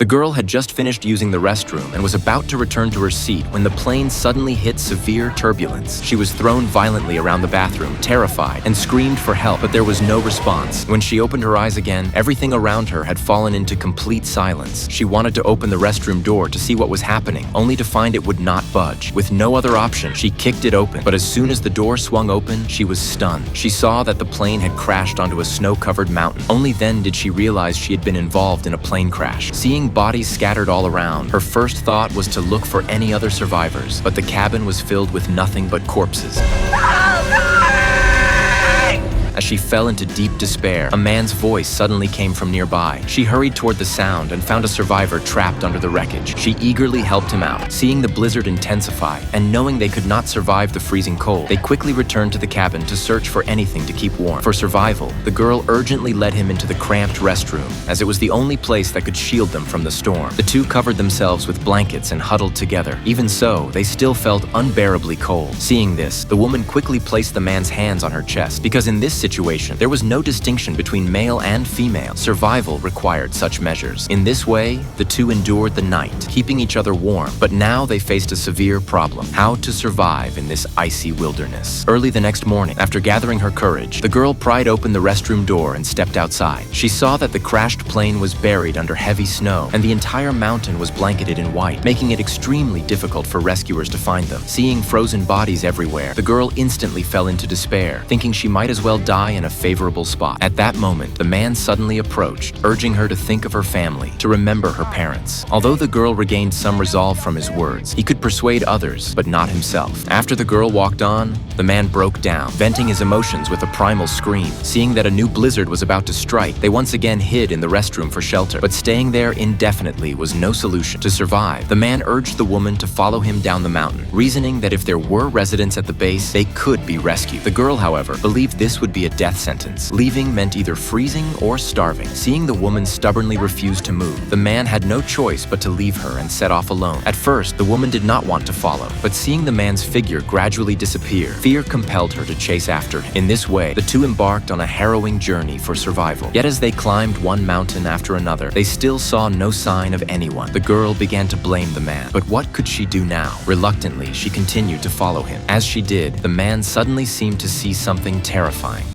The girl had just finished using the restroom and was about to return to her seat when the plane suddenly hit severe turbulence. She was thrown violently around the bathroom, terrified, and screamed for help, but there was no response. When she opened her eyes again, everything around her had fallen into complete silence. She wanted to open the restroom door to see what was happening, only to find it would not budge. With no other option, she kicked it open, but as soon as the door swung open, she was stunned. She saw that the plane had crashed onto a snow-covered mountain. Only then did she realize she had been involved in a plane crash. Seeing bodies scattered all around, her first thought was to look for any other survivors, but the cabin was filled with nothing but corpses. As she fell into deep despair, a man's voice suddenly came from nearby. She hurried toward the sound and found a survivor trapped under the wreckage. She eagerly helped him out. Seeing the blizzard intensify and knowing they could not survive the freezing cold, they quickly returned to the cabin to search for anything to keep warm. For survival, the girl urgently led him into the cramped restroom, as it was the only place that could shield them from the storm. The two covered themselves with blankets and huddled together. Even so, they still felt unbearably cold. Seeing this, the woman quickly placed the man's hands on her chest, because in this situation, there was no distinction between male and female. Survival required such measures. In this way, the two endured the night, keeping each other warm, but now they faced a severe problem: how to survive in this icy wilderness. Early the next morning, after gathering her courage, the girl pried open the restroom door and stepped outside. She saw that the crashed plane was buried under heavy snow, and the entire mountain was blanketed in white, making it extremely difficult for rescuers to find them. Seeing frozen bodies everywhere, the girl instantly fell into despair, thinking she might as well die in a favorable spot. At that moment, the man suddenly approached, urging her to think of her family, to remember her parents. Although the girl regained some resolve from his words, he could persuade others, but not himself. After the girl walked on, the man broke down, venting his emotions with a primal scream. Seeing that a new blizzard was about to strike, they once again hid in the restroom for shelter, but staying there indefinitely was no solution. To survive, the man urged the woman to follow him down the mountain, reasoning that if there were residents at the base, they could be rescued. The girl, however, believed this would be a death sentence. Leaving meant either freezing or starving. Seeing the woman stubbornly refuse to move, the man had no choice but to leave her and set off alone. At first, the woman did not want to follow, but seeing the man's figure gradually disappear, fear compelled her to chase after him. In this way, the two embarked on a harrowing journey for survival. Yet as they climbed one mountain after another, they still saw no sign of anyone. The girl began to blame the man. But what could she do now? Reluctantly, she continued to follow him. As she did, the man suddenly seemed to see something terrifying.